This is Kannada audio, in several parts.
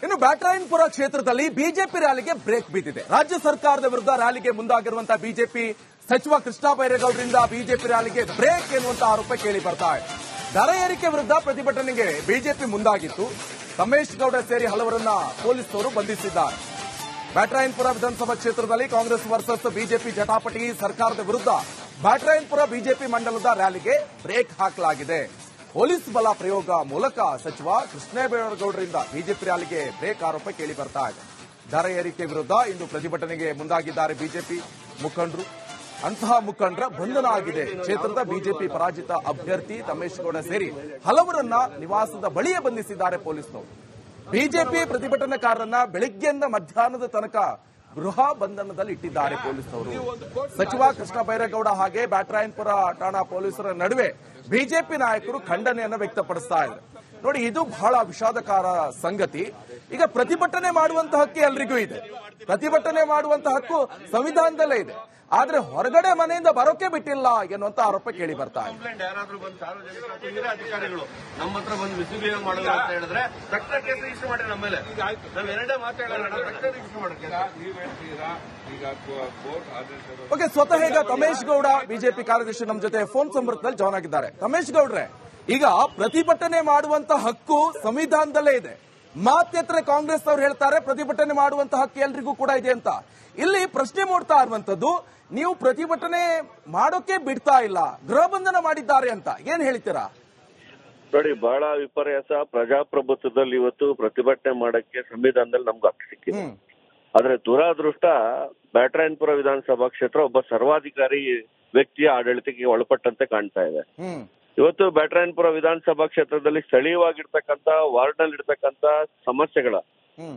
ಇನ್ನು ಬ್ಯಾಟರಾಯನಪುರ ಕ್ಷೇತ್ರದಲ್ಲಿ ಬಿಜೆಪಿ ರ್ಯಾಲಿಗೆ ಬ್ರೇಕ್ ಬಿದ್ದಿದೆ. ರಾಜ್ಯ ಸರ್ಕಾರದ ವಿರುದ್ಧ ರ್ಯಾಲಿಗೆ ಮುಂದಾಗಿರುವಂತಹ ಬಿಜೆಪಿ ಸಚಿವ ಕೃಷ್ಣ ಬೈರೇಗೌಡರಿಂದ ಬಿಜೆಪಿ ರ್ಯಾಲಿಗೆ ಬ್ರೇಕ್ ಎನ್ನುವಂತ ಆರೋಪ ಕೇಳಿ ಬರ್ತಾ ಇದೆ. ದರ ಏರಿಕೆ ವಿರುದ್ಧ ಪ್ರತಿಭಟನೆಗೆ ಬಿಜೆಪಿ ಮುಂದಾಗಿತ್ತು. ರಮೇಶ್ ಗೌಡ ಸೇರಿ ಹಲವರನ್ನ ಪೊಲೀಸರು ಬಂಧಿಸಿದ್ದಾರೆ. ಬ್ಯಾಟರಾಯನಪುರ ವಿಧಾನಸಭಾ ಕ್ಷೇತ್ರದಲ್ಲಿ ಕಾಂಗ್ರೆಸ್ ವರ್ಸಸ್ ಬಿಜೆಪಿ ಜಟಾಪಟಿ. ಸರ್ಕಾರದ ವಿರುದ್ಧ ಬ್ಯಾಟರಾಯನಪುರ ಬಿಜೆಪಿ ಮಂಡಲದ ರ್ಯಾಲಿಗೆ ಬ್ರೇಕ್ ಹಾಕಲಾಗಿದೆ. ಪೊಲೀಸ್ ಬಲ ಪ್ರಯೋಗ ಮೂಲಕ ಸಚಿವ ಕೃಷ್ಣ ಬೈರೇಗೌಡರಿಂದ ಬಿಜೆಪಿ ರ್ಯಾಲಿಗೆ ಬ್ರೇಕ್ ಆರೋಪ ಕೇಳಿ ಬರ್ತಾ ಇದೆ. ದರ ಏರಿಕೆ ವಿರುದ್ಧ ಇಂದು ಪ್ರತಿಭಟನೆಗೆ ಮುಂದಾಗಿದ್ದಾರೆ ಬಿಜೆಪಿ ಮುಖಂಡರು. ಅಂತಹ ಮುಖಂಡರ ಬಂಧನ ಆಗಿದೆ. ಕ್ಷೇತ್ರದ ಬಿಜೆಪಿ ಪರಾಜಿತ ಅಭ್ಯರ್ಥಿ ರಮೇಶ್ ಗೌಡ ಸೇರಿ ಹಲವರನ್ನ ನಿವಾಸದ ಬಳಿಯೇ ಬಂಧಿಸಿದ್ದಾರೆ ಪೊಲೀಸರು. ಬಿಜೆಪಿ ಪ್ರತಿಭಟನಾಕಾರರನ್ನ ಬೆಳಗ್ಗೆಯಿಂದ ಮಧ್ಯಾಹ್ನದ ತನಕ ಗೃಹ ಬಂಧನದಲ್ಲಿ ಇಟ್ಟಿದ್ದಾರೆ ಪೊಲೀಸರು. ಸಚಿವ ಕೃಷ್ಣ ಬೈರೇಗೌಡ ಹಾಗೆ ಬ್ಯಾಟರಾಯನಪುರ ಠಾಣಾ ಪೊಲೀಸರ ನಡುವೆ ಬಿಜೆಪಿ ನಾಯಕರು ಖಂಡನೆಯನ್ನು ವ್ಯಕ್ತಪಡಿಸ್ತಾ ಇದ್ದಾರೆ. ನೋಡಿ, ಇದು ಬಹಳ ವಿಷಾದಕರ ಸಂಗತಿ. ಈಗ ಪ್ರತಿಭಟನೆ ಮಾಡುವಂತಹ ಹಕ್ಕು ಎಲ್ರಿಗೂ ಇದೆ. ಪ್ರತಿಭಟನೆ ಮಾಡುವಂತಹ ಹಕ್ಕು ಸಂವಿಧಾನದಲ್ಲೇ ಇದೆ. ಆದ್ರೆ ಹೊರಗಡೆ ಮನೆಯಿಂದ ಬರೋಕೆ ಬಿಟ್ಟಿಲ್ಲ ಎನ್ನುವಂತ ಆರೋಪ ಕೇಳಿ ಬರ್ತಾ ಇದೆ. ಯಾರಾದ್ರೂ ಬಂದು ಸಾರ್ವಜನಿಕ ಅಧಿಕಾರಿಗಳು ನಮ್ಮ ಹತ್ರ ಬಂದು ಮಿಸ್ಬಿಹೇವ್ ಮಾಡೋದು ಅಂತ ಹೇಳಿದ್ರೆ ತಕ್ಷಣ ಕೇಸ್ ರಿಜಿಸ್ಟರ್ ಮಾಡಿ ನಮ್ಮ ಮೇಲೆ. ನಾವು ಎರಡೇ ಮಾತಾಡೋಣ, ತಕ್ಷಣ ರಿಜಿಸ್ಟರ್ ಮಾಡಕ್ಕೆ. ಓಕೆ, ಸ್ವತಃ ಈಗ ರಮೇಶ್ ಗೌಡ ಬಿಜೆಪಿ ಕಾರ್ಯದರ್ಶಿ ನಮ್ಮ ಜೊತೆ ಫೋನ್ ಸಂಪರ್ಕದಲ್ಲಿ ಜಾಯ್ನ್ ಆಗಿದ್ದಾರೆ. ರಮೇಶ್ ಗೌಡ್ರೆ, ಈಗ ಪ್ರತಿಭಟನೆ ಮಾಡುವಂತ ಹಕ್ಕು ಸಂವಿಧಾನದಲ್ಲೇ ಇದೆ. ಮಾತ್ಯತ್ರ ಕಾಂಗ್ರೆಸ್ ಅವರು ಹೇಳ್ತಾರೆ ಪ್ರತಿಭಟನೆ ಮಾಡುವಂತ ಹಕ್ಕು ಎಲ್ರಿಗೂ ಕೂಡ ಇದೆ ಅಂತ. ಇಲ್ಲಿ ಪ್ರಶ್ನೆ ಮೂಡ್ತಾ ಇರುವಂತದ್ದು, ನೀವು ಪ್ರತಿಭಟನೆ ಮಾಡೋಕೆ ಬಿಡ್ತಾ ಇಲ್ಲ, ಗೃಹ ಬಂಧನ ಮಾಡಿದ್ದಾರೆ ಅಂತ ಏನ್ ಹೇಳ್ತೀರಾ? ನೋಡಿ, ಬಹಳ ವಿಪರ್ಯಾಸ. ಪ್ರಜಾಪ್ರಭುತ್ವದಲ್ಲಿ ಇವತ್ತು ಪ್ರತಿಭಟನೆ ಮಾಡಕ್ಕೆ ಸಂವಿಧಾನದಲ್ಲಿ ನಮ್ಗೆ ಹಕ್ಕು ಸಿಕ್ಕಿದೆ. ಆದ್ರೆ ದುರಾದೃಷ್ಟ, ಬ್ಯಾಟರಾಯನಪುರ ವಿಧಾನಸಭಾ ಕ್ಷೇತ್ರ ಒಬ್ಬ ಸರ್ವಾಧಿಕಾರಿ ವ್ಯಕ್ತಿಯ ಆಡಳಿತಕ್ಕೆ ಒಳಪಟ್ಟಂತೆ ಕಾಣ್ತಾ ಇದೆ. ಇವತ್ತು ಬ್ಯಾಟರಾಯನಪುರ ವಿಧಾನಸಭಾ ಕ್ಷೇತ್ರದಲ್ಲಿ ಸ್ಥಳೀಯವಾಗಿರ್ತಕ್ಕಂಥ ವಾರ್ಡ್ ನಲ್ಲಿ ಇರ್ತಕ್ಕಂಥ ಸಮಸ್ಯೆಗಳ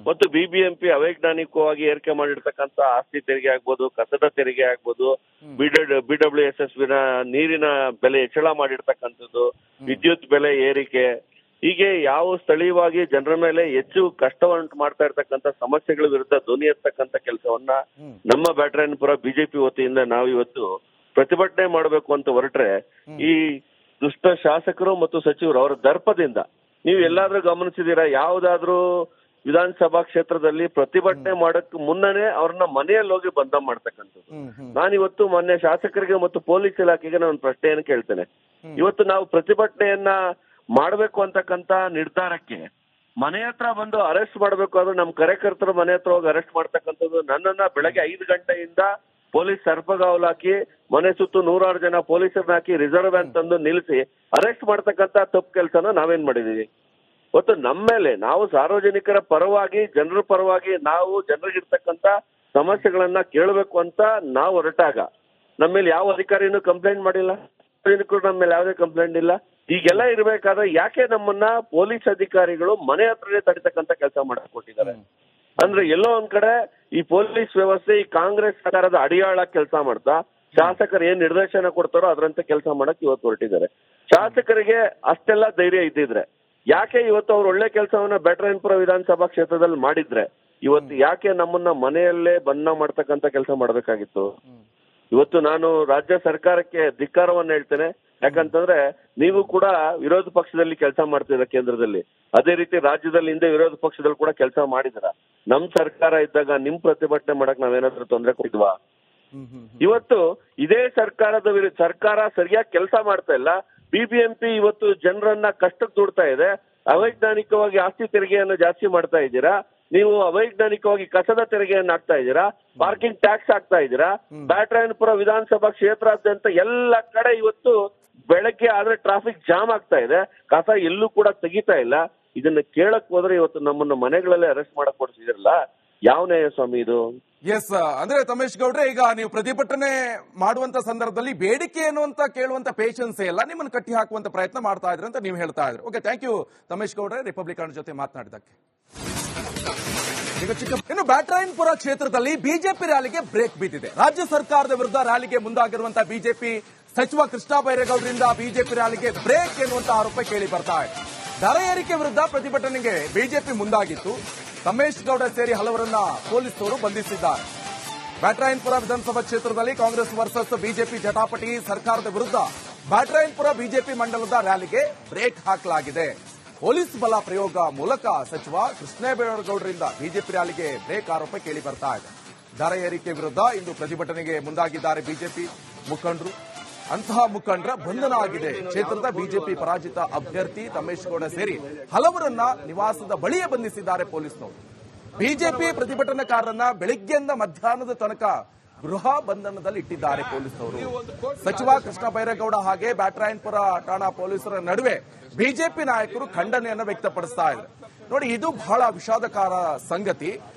ಮತ್ತು ಬಿಬಿಎಂಪಿ ಅವೈಜ್ಞಾನಿಕವಾಗಿ ಏರಿಕೆ ಮಾಡಿರ್ತಕ್ಕಂಥ ಆಸ್ತಿ ತೆರಿಗೆ ಆಗ್ಬೋದು, ಕಸದ ತೆರಿಗೆ ಆಗ್ಬೋದು, BWSS ನೀರಿನ ಬೆಲೆ ಹೆಚ್ಚಳ ಮಾಡಿರ್ತಕ್ಕಂಥದ್ದು, ವಿದ್ಯುತ್ ಬೆಲೆ ಏರಿಕೆ, ಹೀಗೆ ಯಾವ ಸ್ಥಳೀಯವಾಗಿ ಜನರ ಮೇಲೆ ಹೆಚ್ಚು ಕಷ್ಟವನ್ನುಂಟು ಮಾಡ್ತಾ ಇರ್ತಕ್ಕಂಥ ಸಮಸ್ಯೆಗಳ ವಿರುದ್ಧ ಧ್ವನಿ ಎತ್ತಕ್ಕಂಥ ಕೆಲಸವನ್ನ ನಮ್ಮ ಬ್ಯಾಟರಾಯನಪುರ ಬಿಜೆಪಿ ವತಿಯಿಂದ ನಾವು ಇವತ್ತು ಪ್ರತಿಭಟನೆ ಮಾಡಬೇಕು ಅಂತ ಹೊರಟ್ರೆ, ಈ ದುಷ್ಟ ಶಾಸಕರು ಮತ್ತು ಸಚಿವರು ಅವರ ದರ್ಪದಿಂದ ನೀವು ಎಲ್ಲಾದ್ರೂ ಗಮನಿಸಿದೀರಾ? ಯಾವ್ದಾದ್ರೂ ವಿಧಾನಸಭಾ ಕ್ಷೇತ್ರದಲ್ಲಿ ಪ್ರತಿಭಟನೆ ಮಾಡಕ್ ಮುನ್ನನೇ ಅವ್ರನ್ನ ಮನೆಯಲ್ಲಿ ಹೋಗಿ ಬಂಧ ಮಾಡ್ತಕ್ಕಂಥದ್ದು. ನಾನಿವತ್ತು ಮೊನ್ನೆ ಶಾಸಕರಿಗೆ ಮತ್ತು ಪೊಲೀಸ್ ಇಲಾಖೆಗೆ ನಾನು ಪ್ರಶ್ನೆಯನ್ನು ಕೇಳ್ತೇನೆ. ಇವತ್ತು ನಾವು ಪ್ರತಿಭಟನೆಯನ್ನ ಮಾಡಬೇಕು ಅಂತಕ್ಕಂತ ನಿರ್ಧಾರಕ್ಕೆ ಮನೆ ಹತ್ರ ಬಂದು ಅರೆಸ್ಟ್ ಮಾಡಬೇಕು ಅಂದ್ರೆ ನಮ್ಮ ಕಾರ್ಯಕರ್ತರು ಮನೆ ಹತ್ರ ಹೋಗಿ ಅರೆಸ್ಟ್ ಮಾಡ್ತಕ್ಕಂಥದ್ದು, ನನ್ನನ್ನ ಬೆಳಗ್ಗೆ 5 ಗಂಟೆಯಿಂದ ಪೊಲೀಸ್ ಸರ್ಪಗಾವಲು ಹಾಕಿ ಮನೆ ಸುತ್ತು 100 ಜನ ಪೊಲೀಸರನ್ನ ಹಾಕಿ ರಿಸರ್ವ್ ವ್ಯಾನ್ ತಂದು ನಿಲ್ಲಿಸಿ ಅರೆಸ್ಟ್ ಮಾಡ್ತಕ್ಕಂತ ತಪ್ಪು ಕೆಲಸನ ನಾವೇನ್ ಮಾಡಿದೀವಿ? ಇವತ್ತು ನಮ್ಮ ಮೇಲೆ ನಾವು ಸಾರ್ವಜನಿಕರ ಪರವಾಗಿ, ಜನರ ಪರವಾಗಿ ನಾವು ಜನರಿಗಿರ್ತಕ್ಕಂಥ ಸಮಸ್ಯೆಗಳನ್ನ ಕೇಳಬೇಕು ಅಂತ ನಾವು ಹೊರಟಾಗ ನಮ್ಮ ಮೇಲೆ ಯಾವ ಅಧಿಕಾರಿನೂ ಕಂಪ್ಲೇಂಟ್ ಮಾಡಿಲ್ಲ, ಸಾರ್ವಜನಿಕರು ನಮ್ಮ ಮೇಲೆ ಯಾವುದೇ ಕಂಪ್ಲೇಂಟ್ ಇಲ್ಲ. ಈಗೆಲ್ಲ ಇರ್ಬೇಕಾದ್ರೆ ಯಾಕೆ ನಮ್ಮನ್ನ ಪೊಲೀಸ್ ಅಧಿಕಾರಿಗಳು ಮನೆ ಹತ್ರನೇ ತಡಿತಕ್ಕಂಥ ಕೆಲಸ ಮಾಡಕ್ ಕೊಟ್ಟಿದ್ದಾರೆ? ಅಂದ್ರೆ ಎಲ್ಲೋ ಒಂದ್ ಕಡೆ ಈ ಪೊಲೀಸ್ ವ್ಯವಸ್ಥೆ ಈ ಕಾಂಗ್ರೆಸ್ ಸರ್ಕಾರದ ಅಡಿಯಾಳ ಕೆಲಸ ಮಾಡ್ತಾ ಶಾಸಕರು ಏನ್ ನಿರ್ದೇಶನ ಕೊಡ್ತಾರೋ ಅದರಂತೆ ಕೆಲಸ ಮಾಡಕ್ ಇವತ್ತು ಹೊರಟಿದ್ದಾರೆ. ಶಾಸಕರಿಗೆ ಅಷ್ಟೆಲ್ಲ ಧೈರ್ಯ ಇದ್ದಿದ್ರೆ ಯಾಕೆ ಇವತ್ತು ಅವ್ರು ಒಳ್ಳೆ ಕೆಲಸವನ್ನ ಬ್ಯಾಟರಾಯನಪುರ ವಿಧಾನಸಭಾ ಕ್ಷೇತ್ರದಲ್ಲಿ ಮಾಡಿದ್ರೆ ಇವತ್ತು ಯಾಕೆ ನಮ್ಮನ್ನ ಮನೆಯಲ್ಲೇ ಬಂಧನ ಮಾಡ್ತಕ್ಕಂಥ ಕೆಲಸ ಮಾಡಬೇಕಾಗಿತ್ತು? ಇವತ್ತು ನಾನು ರಾಜ್ಯ ಸರ್ಕಾರಕ್ಕೆ ಧಿಕ್ಕಾರವನ್ನ ಹೇಳ್ತೇನೆ. ಯಾಕಂತಂದ್ರೆ ನೀವು ಕೂಡ ವಿರೋಧ ಪಕ್ಷದಲ್ಲಿ ಕೆಲಸ ಮಾಡ್ತಿದ್ದೀರ ಕೇಂದ್ರದಲ್ಲಿ, ಅದೇ ರೀತಿ ರಾಜ್ಯದಲ್ಲಿ ಹಿಂದೆ ವಿರೋಧ ಪಕ್ಷದಲ್ಲಿ ಕೂಡ ಕೆಲಸ ಮಾಡಿದಿರ. ನಮ್ ಸರ್ಕಾರ ಇದ್ದಾಗ ನಿಮ್ ಪ್ರತಿಭಟನೆ ಮಾಡಕ್ ನಾವೇನಾದ್ರೂ ತೊಂದರೆ ಕೊಟ್ಟಿದ್ವಾ? ಇವತ್ತು ಇದೇ ಸರ್ಕಾರ ಸರಿಯಾಗಿ ಕೆಲಸ ಮಾಡ್ತಾ ಇಲ್ಲ. ಬಿಬಿಎಂಪಿ ಇವತ್ತು ಜನರನ್ನ ಕಷ್ಟಕ್ಕೆ ದೂಡ್ತಾ ಇದೆ. ಅವೈಜ್ಞಾನಿಕವಾಗಿ ಆಸ್ತಿ ತೆರಿಗೆಯನ್ನು ಜಾಸ್ತಿ ಮಾಡ್ತಾ ಇದ್ದೀರಾ. ನೀವು ಅವೈಜ್ಞಾನಿಕವಾಗಿ ಕಸದ ತೆರಿಗೆಯನ್ನು ಹಾಕ್ತಾ ಇದ್ದೀರಾ, ಪಾರ್ಕಿಂಗ್ ಟ್ಯಾಕ್ಸ್ ಹಾಕ್ತಾ ಇದ್ದೀರಾ. ಬ್ಯಾಟರಾಯನಪುರ ವಿಧಾನಸಭಾ ಕ್ಷೇತ್ರಾದ್ಯಂತ ಎಲ್ಲ ಕಡೆ ಇವತ್ತು ಬೆಳಗ್ಗೆ ಆದ್ರೆ ಟ್ರಾಫಿಕ್ ಜಾಮ್ ಆಗ್ತಾ ಇದೆ, ಕಸ ಎಲ್ಲೂ ಕೂಡ ತೆಗಿತಾ ಇಲ್ಲ. ಇದನ್ನ ಕೇಳಕ್ ಹೋದ್ರೆ ಇವತ್ತು ನಮ್ಮನ್ನ ಮನೆಗಳಲ್ಲೇ ಅರೆಸ್ಟ್ ಮಾಡಕ್ ಕೊಡ್ತಿದಿರಲ್ಲ, ಯಾವ ನ್ಯಾಯ ಸ್ವಾಮಿ ಇದು? ಎಸ್, ಅಂದ್ರೆ ರಮೇಶ್ ಗೌಡ್ರೆ, ಈಗ ನೀವು ಪ್ರತಿಭಟನೆ ಮಾಡುವಂತ ಸಂದರ್ಭದಲ್ಲಿ ಬೇಡಿಕೆ ಏನು ಅಂತ ಕೇಳುವಂತ ಪೇಷನ್ಸ್ ಎಲ್ಲ ನಿಮ್ಮನ್ನು ಕಟ್ಟಿ ಹಾಕುವಂತ ಪ್ರಯತ್ನ ಮಾಡ್ತಾ ಇದ್ರೆ ಅಂತ ನೀವು ಹೇಳ್ತಾ ಇದ್ರಿ. ಓಕೆ, ಥ್ಯಾಂಕ್ ಯು ರಮೇಶ್ ಗೌಡ್ರೆ, ರಿಪಬ್ಲಿಕನ್ ಜೊತೆ ಮಾತನಾಡಿದಕ್ಕೆ. ಇನ್ನು ಬ್ಯಾಟರಾಯನಪುರ ಕ್ಷೇತ್ರದಲ್ಲಿ ಬಿಜೆಪಿ ರ್ಯಾಲಿಗೆ ಬ್ರೇಕ್ ಬಿದ್ದಿದೆ. ರಾಜ್ಯ ಸರ್ಕಾರದ ವಿರುದ್ಧ ರ್ಯಾಲಿಗೆ ಮುಂದಾಗಿರುವಂತಹ ಬಿಜೆಪಿ ಸಚಿವ ಕೃಷ್ಣ ಬೈರೇಗೌಡರಿಂದ ಬಿಜೆಪಿ ರ್ಯಾಲಿಗೆ ಬ್ರೇಕ್ ಎನ್ನುವಂತ ಆರೋಪ ಕೇಳಿ ಬರ್ತಾ ಇದೆ. ದರ ಏರಿಕೆ ವಿರುದ್ಧ ಪ್ರತಿಭಟನೆಗೆ ಬಿಜೆಪಿ ಮುಂದಾಗಿತ್ತು. ರಮೇಶ್ ಗೌಡ ಸೇರಿ ಹಲವರನ್ನ ಪೊಲೀಸರು ಬಂಧಿಸಿದ್ದಾರೆ. ಬ್ಯಾಟರಾಯನಪುರ ವಿಧಾನಸಭಾ ಕ್ಷೇತ್ರದಲ್ಲಿ ಕಾಂಗ್ರೆಸ್ ವರ್ಸಸ್ ಬಿಜೆಪಿ ಜಟಾಪಟಿ. ಸರ್ಕಾರದ ವಿರುದ್ಧ ಬ್ಯಾಟರಾಯನಪುರ ಬಿಜೆಪಿ ಮಂಡಲದ ರ್ಯಾಲಿಗೆ ಬ್ರೇಕ್ ಹಾಕಲಾಗಿದೆ. ಪೊಲೀಸ್ ಬಲ ಪ್ರಯೋಗ ಮೂಲಕ ಸಚಿವ ಕೃಷ್ಣಬೈರೇಗೌಡರಿಂದ ಬಿಜೆಪಿ ರ್ಯಾಲಿಗೆ ಬ್ರೇಕ್ ಆರೋಪ ಕೇಳಿ ಬರ್ತಾ ಇದೆ. ದರ ಏರಿಕೆ ವಿರುದ್ಧ ಇಂದು ಪ್ರತಿಭಟನೆಗೆ ಮುಂದಾಗಿದ್ದಾರೆ ಬಿಜೆಪಿ ಮುಖಂಡರು. ಅಂತಹ ಮುಖಂಡರ ಬಂಧನ ಆಗಿದೆ. ಕ್ಷೇತ್ರದ ಬಿಜೆಪಿ ಪರಾಜಿತ ಅಭ್ಯರ್ಥಿ ತಮೇಶ್ ಗೌಡ ಸೇರಿ ಹಲವರನ್ನ ನಿವಾಸದ ಬಳಿಯೇ ಬಂಧಿಸಿದ್ದಾರೆ ಪೊಲೀಸ್ನವರು. ಬಿಜೆಪಿ ಪ್ರತಿಭಟನಾಕಾರರನ್ನ ಬೆಳಿಗ್ಗೆಯಿಂದ ಮಧ್ಯಾಹ್ನದ ತನಕ ಗೃಹ ಬಂಧನದಲ್ಲಿ ಇಟ್ಟಿದ್ದಾರೆ ಪೊಲೀಸರು. ಸಚಿವ ಕೃಷ್ಣ ಬೈರೇಗೌಡ ಹಾಗೆ ಬ್ಯಾಟರಾಯನಪುರ ಠಾಣಾ ಪೊಲೀಸರ ನಡುವೆ ಬಿಜೆಪಿ ನಾಯಕರು ಖಂಡನೆಯನ್ನು ವ್ಯಕ್ತಪಡಿಸ್ತಾ ಇದ್ದಾರೆ. ನೋಡಿ, ಇದು ಬಹಳ ವಿಷಾದಕರ ಸಂಗತಿ.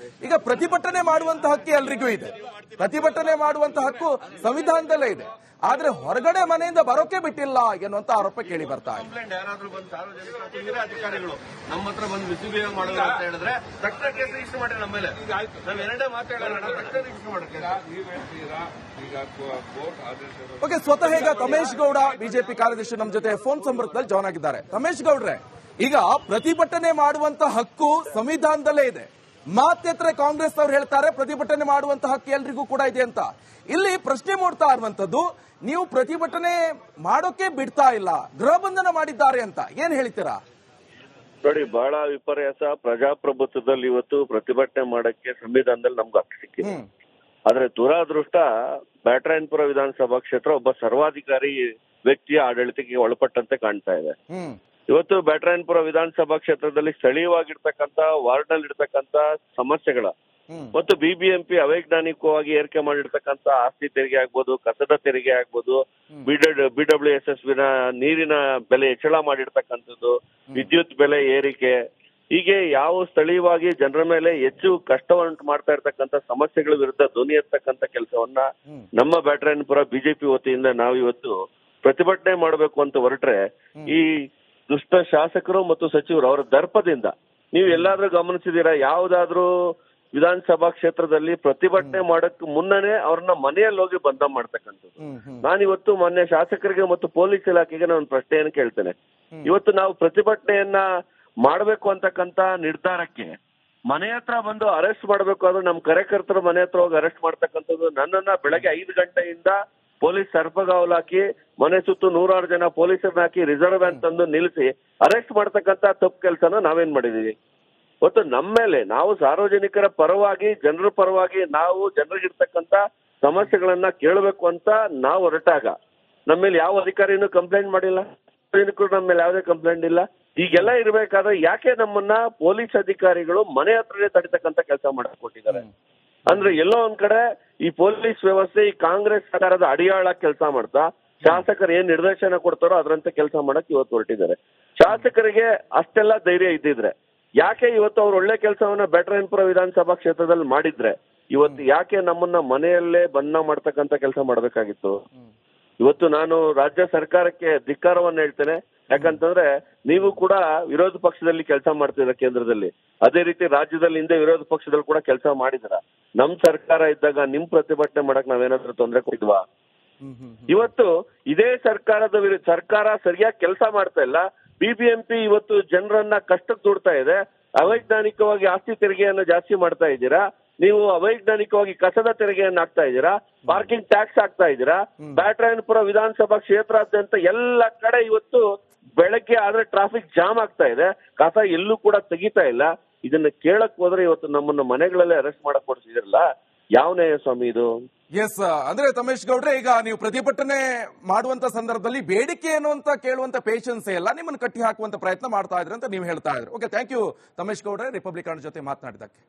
ಈಗ ಪ್ರತಿಭಟನೆ ಮಾಡುವಂತ ಹಕ್ಕು ಎಲ್ರಿಗೂ ಇದೆ, ಪ್ರತಿಭಟನೆ ಮಾಡುವಂತ ಹಕ್ಕು ಸಂವಿಧಾನದಲ್ಲೇ ಇದೆ. ಆದ್ರೆ ಹೊರಗಡೆ ಮನೆಯಿಂದ ಬರೋಕೆ ಬಿಟ್ಟಿಲ್ಲ ಎನ್ನುವಂತ ಆರೋಪ ಕೇಳಿ ಬರ್ತಾ ಇದೆ. ಯಾರಾದ್ರೂ ಬಂದು ಸಾರ್ವಜನಿಕರು ಹಿರಿಯ ಅಧಿಕಾರಿಗಳು ನಮ್ಮ ಹತ್ರ ಬಂದು ಮಿಸ್ಬಿಹೇವ್ ಮಾಡೋದು ಅಂತ ಹೇಳಿದ್ರೆ ತಕ್ಷಣ ಕೇಸ್ ರಿಜಿಸ್ಟರ್ ಮಾಡಿ ನಮ್ಮ ಮೇಲೆ. ನಾವ್ ಎರಡೇ ಮಾತಾಡೋಣ, ತಕ್ಷಣ ರಿಜಿಸ್ಟರ್ ಮಾಡಕ್ಕೆ. ಓಕೆ, ಸ್ವತಃ ಈಗ ತಮೇಶ್ ಗೌಡ ಬಿಜೆಪಿ ಕಾರ್ಯದರ್ಶಿ ನಮ್ಮ ಜೊತೆ ಫೋನ್ ಸಂಪರ್ಕದಲ್ಲಿ ಜಾಯ್ನ್ ಆಗಿದ್ದಾರೆ. ತಮೇಶ್ ಗೌಡ್ರೆ, ಈಗ ಪ್ರತಿಭಟನೆ ಮಾಡುವಂತ ಹಕ್ಕು ಸಂವಿಧಾನದಲ್ಲೇ ಇದೆ. ಮಾತೆತ್ರ ಕಾಂಗ್ರೆಸ್ ಅವರು ಹೇಳ್ತಾರೆ ಪ್ರತಿಭಟನೆ ಮಾಡುವಂತ ಹಕ್ಕು ಎಲ್ರಿಗೂ ಕೂಡ ಇದೆ ಅಂತ. ಇಲ್ಲಿ ಪ್ರಶ್ನೆ ಮೂಡ್ತಾ ಇರುವಂತದ್ದು, ನೀವು ಪ್ರತಿಭಟನೆ ಮಾಡೋಕೆ ಬಿಡ್ತಾ ಇಲ್ಲ, ಗೃಹ ಬಂಧನ ಮಾಡಿದ್ದಾರೆ ಅಂತ ಏನ್ ಹೇಳ್ತೀರಾ? ನೋಡಿ, ಬಹಳ ವಿಪರ್ಯಾಸ. ಪ್ರಜಾಪ್ರಭುತ್ವದಲ್ಲಿ ಇವತ್ತು ಪ್ರತಿಭಟನೆ ಮಾಡಕ್ಕೆ ಸಂವಿಧಾನದಲ್ಲಿ ನಮ್ಗೆ ಹಕ್ಕು ಸಿಕ್ಕಿದೆ. ಆದ್ರೆ ದುರಾದೃಷ್ಟ, ಬ್ಯಾಟರಾಯನಪುರ ವಿಧಾನಸಭಾ ಕ್ಷೇತ್ರ ಒಬ್ಬ ಸರ್ವಾಧಿಕಾರಿ ವ್ಯಕ್ತಿಯ ಆಡಳಿತಕ್ಕೆ ಒಳಪಟ್ಟಂತೆ ಕಾಣ್ತಾ ಇದೆ. ಇವತ್ತು ಬ್ಯಾಟರಾಯನಪುರ ವಿಧಾನಸಭಾ ಕ್ಷೇತ್ರದಲ್ಲಿ ಸ್ಥಳೀಯವಾಗಿರ್ತಕ್ಕಂಥ ವಾರ್ಡ್ ನಲ್ಲಿ ಇರ್ತಕ್ಕಂಥ ಸಮಸ್ಯೆಗಳ ಮತ್ತು ಬಿಬಿಎಂಪಿ ಅವೈಜ್ಞಾನಿಕವಾಗಿ ಏರಿಕೆ ಮಾಡಿರ್ತಕ್ಕಂಥ ಆಸ್ತಿ ತೆರಿಗೆ ಆಗ್ಬೋದು, ಕಸದ ತೆರಿಗೆ ಆಗ್ಬೋದು, BWSS ನೀರಿನ ಬೆಲೆ ಹೆಚ್ಚಳ ಮಾಡಿರ್ತಕ್ಕಂಥದ್ದು, ವಿದ್ಯುತ್ ಬೆಲೆ ಏರಿಕೆ, ಹೀಗೆ ಯಾವ ಸ್ಥಳೀಯವಾಗಿ ಜನರ ಮೇಲೆ ಹೆಚ್ಚು ಕಷ್ಟವನ್ನುಂಟು ಮಾಡ್ತಾ ಇರ್ತಕ್ಕಂಥ ಸಮಸ್ಯೆಗಳ ವಿರುದ್ಧ ಧ್ವನಿ ಎತ್ತಕ್ಕಂಥ ಕೆಲಸವನ್ನ ನಮ್ಮ ಬ್ಯಾಟರಾಯನಪುರ ಬಿಜೆಪಿ ವತಿಯಿಂದ ನಾವು ಇವತ್ತು ಪ್ರತಿಭಟನೆ ಮಾಡಬೇಕು ಅಂತ ಹೊರಟ್ರೆ, ಈ ದುಷ್ಟ ಶಾಸಕರು ಮತ್ತು ಸಚಿವರು ಅವರ ದರ್ಪದಿಂದ ನೀವು ಎಲ್ಲಾದ್ರೂ ಗಮನಿಸಿದೀರಾ? ಯಾವ್ದಾದ್ರೂ ವಿಧಾನಸಭಾ ಕ್ಷೇತ್ರದಲ್ಲಿ ಪ್ರತಿಭಟನೆ ಮಾಡಕ್ ಮುನ್ನನೇ ಅವ್ರನ್ನ ಮನೆಯಲ್ಲಿ ಹೋಗಿ ಬಂಧ ಮಾಡ್ತಕ್ಕಂಥದ್ದು. ನಾನಿವತ್ತು ಮೊನ್ನೆ ಶಾಸಕರಿಗೆ ಮತ್ತು ಪೊಲೀಸ್ ಇಲಾಖೆಗೆ ನಾನು ಪ್ರಶ್ನೆಯನ್ನು ಕೇಳ್ತೇನೆ. ಇವತ್ತು ನಾವು ಪ್ರತಿಭಟನೆಯನ್ನ ಮಾಡಬೇಕು ಅಂತಕ್ಕಂತ ನಿರ್ಧಾರಕ್ಕೆ ಮನೆ ಹತ್ರ ಬಂದು ಅರೆಸ್ಟ್ ಮಾಡಬೇಕು ಅಂದ್ರೆ ನಮ್ ಕಾರ್ಯಕರ್ತರ ಮನೆ ಹತ್ರ ಹೋಗಿ ಅರೆಸ್ಟ್ ಮಾಡ್ತಕ್ಕಂಥದ್ದು, ನನ್ನನ್ನ ಬೆಳಗ್ಗೆ 5 ಗಂಟೆಯಿಂದ ಪೊಲೀಸ್ ಸರ್ಪಗಾವಲು ಹಾಕಿ ಮನೆ ಸುತ್ತು 100 ಜನ ಪೊಲೀಸರನ್ನ ಹಾಕಿ ರಿಸರ್ವ್ ವ್ಯಾನ್ ತಂದು ನಿಲ್ಲಿಸಿ ಅರೆಸ್ಟ್ ಮಾಡ್ತಕ್ಕಂತ ತಪ್ಪು ಕೆಲಸನ ನಾವೇನ್ ಮಾಡಿದೀವಿ? ಇವತ್ತು ನಮ್ಮ ಮೇಲೆ ನಾವು ಸಾರ್ವಜನಿಕರ ಪರವಾಗಿ, ಜನರ ಪರವಾಗಿ ನಾವು ಜನರಿಗಿರ್ತಕ್ಕಂತ ಸಮಸ್ಯೆಗಳನ್ನ ಕೇಳಬೇಕು ಅಂತ ನಾವು ಹೊರಟಾಗ ನಮ್ಮ ಮೇಲೆ ಯಾವ ಅಧಿಕಾರಿನೂ ಕಂಪ್ಲೇಂಟ್ ಮಾಡಿಲ್ಲ, ಸಾರ್ವಜನಿಕರು ನಮ್ಮ ಮೇಲೆ ಯಾವುದೇ ಕಂಪ್ಲೇಂಟ್ ಇಲ್ಲ. ಈಗೆಲ್ಲ ಇರ್ಬೇಕಾದ್ರೆ ಯಾಕೆ ನಮ್ಮನ್ನ ಪೊಲೀಸ್ ಅಧಿಕಾರಿಗಳು ಮನೆ ಹತ್ರನೇ ತಡಿತಕ್ಕಂತ ಕೆಲಸ ಮಾಡಕ್ ಕೊಟ್ಟಿದ್ದಾರೆ? ಅಂದ್ರೆ ಎಲ್ಲೋ ಒಂದ್ ಕಡೆ ಈ ಪೊಲೀಸ್ ವ್ಯವಸ್ಥೆ ಈ ಕಾಂಗ್ರೆಸ್ ಸರ್ಕಾರದ ಅಡಿಯಾಳ ಕೆಲಸ ಮಾಡ್ತಾ ಶಾಸಕರು ಏನ್ ನಿರ್ದೇಶನ ಕೊಡ್ತಾರೋ ಅದರಂತೆ ಕೆಲಸ ಮಾಡಕ್ ಇವತ್ತು ಹೊರಟಿದ್ದಾರೆ. ಶಾಸಕರಿಗೆ ಅಷ್ಟೆಲ್ಲ ಧೈರ್ಯ ಇದ್ದಿದ್ರೆ ಯಾಕೆ ಇವತ್ತು ಅವ್ರು ಒಳ್ಳೆ ಕೆಲಸವನ್ನ ಬ್ಯಾಟರಾಯನಪುರ ವಿಧಾನಸಭಾ ಕ್ಷೇತ್ರದಲ್ಲಿ ಮಾಡಿದ್ರೆ ಇವತ್ತು ಯಾಕೆ ನಮ್ಮನ್ನ ಮನೆಯಲ್ಲೇ ಬಂಧನ ಮಾಡ್ತಕ್ಕಂತ ಕೆಲಸ ಮಾಡ್ಬೇಕಾಗಿತ್ತು? ಇವತ್ತು ನಾನು ರಾಜ್ಯ ಸರ್ಕಾರಕ್ಕೆ ಧಿಕ್ಕಾರವನ್ನ ಹೇಳ್ತೇನೆ. ಯಾಕಂತಂದ್ರೆ ನೀವು ಕೂಡ ವಿರೋಧ ಪಕ್ಷದಲ್ಲಿ ಕೆಲಸ ಮಾಡ್ತಿದ್ರ ಕೇಂದ್ರದಲ್ಲಿ, ಅದೇ ರೀತಿ ರಾಜ್ಯದಲ್ಲಿ ಹಿಂದೆ ವಿರೋಧ ಪಕ್ಷದಲ್ಲಿ ಕೂಡ ಕೆಲಸ ಮಾಡಿದ್ರ. ನಮ್ ಸರ್ಕಾರ ಇದ್ದಾಗ ನಿಮ್ ಪ್ರತಿಭಟನೆ ಮಾಡಕ್ ನಾವೇನಾದ್ರೂ ತೊಂದರೆ ಕೊಟ್ಟಿದ್ವಾ? ಇವತ್ತು ಇದೇ ಸರ್ಕಾರ ಸರಿಯಾಗಿ ಕೆಲಸ ಮಾಡ್ತಾ ಇಲ್ಲ. ಬಿಬಿಎಂಪಿ ಇವತ್ತು ಜನರನ್ನ ಕಷ್ಟಕ್ಕೆ ದೂಡ್ತಾ ಇದೆ. ಅವೈಜ್ಞಾನಿಕವಾಗಿ ಆಸ್ತಿ ತೆರಿಗೆಯನ್ನು ಜಾಸ್ತಿ ಮಾಡ್ತಾ ಇದ್ದೀರಾ, ನೀವು ಅವೈಜ್ಞಾನಿಕವಾಗಿ ಕಸದ ತೆರಿಗೆಯನ್ನು ಹಾಕ್ತಾ ಇದ್ದೀರಾ, ಪಾರ್ಕಿಂಗ್ ಟ್ಯಾಕ್ಸ್ ಹಾಕ್ತಾ ಇದ್ದೀರಾ. ಬ್ಯಾಟರಾಯನಪುರ ವಿಧಾನಸಭಾ ಕ್ಷೇತ್ರಾದ್ಯಂತ ಎಲ್ಲ ಕಡೆ ಇವತ್ತು ಬೆಳಗ್ಗೆ ಆದ್ರೆ ಟ್ರಾಫಿಕ್ ಜಾಮ್ ಆಗ್ತಾ ಇದೆ, ಕಸ ಎಲ್ಲೂ ಕೂಡ ತೆಗಿತಾ ಇಲ್ಲ. ಇದನ್ನ ಕೇಳಕ್ ಹೋದ್ರೆ ಇವತ್ತು ನಮ್ಮನ್ನ ಮನೆಗಳಲ್ಲೇ ಅರೆಸ್ಟ್ ಮಾಡಕ್ ಕೊಡ್ತಿದಿರಲ್ಲ, ಯಾವ ನ್ಯಾಯ ಸ್ವಾಮಿ ಇದು? ಎಸ್, ಅಂದ್ರೆ ತಮೇಶ್ ಗೌಡ್ರೆ, ಈಗ ನೀವು ಪ್ರತಿಭಟನೆ ಮಾಡುವಂತ ಸಂದರ್ಭದಲ್ಲಿ ಬೇಡಿಕೆ ಏನು ಅಂತ ಕೇಳುವಂತ ಪೇಷನ್ಸ್ ಎಲ್ಲ ನಿಮ್ಮನ್ನು ಕಟ್ಟಿ ಹಾಕುವಂತ ಪ್ರಯತ್ನ ಮಾಡ್ತಾ ಇದ್ರೆ ಅಂತ ನೀವು ಹೇಳ್ತಾ ಇದ್ರಿ. ಓಕೆ, ಥ್ಯಾಂಕ್ ಯು ತಮೇಶ್ ಗೌಡ್ರೆ, ರಿಪಬ್ಲಿಕ್ ಜೊತೆ ಮಾತನಾಡಿದಕ್ಕೆ.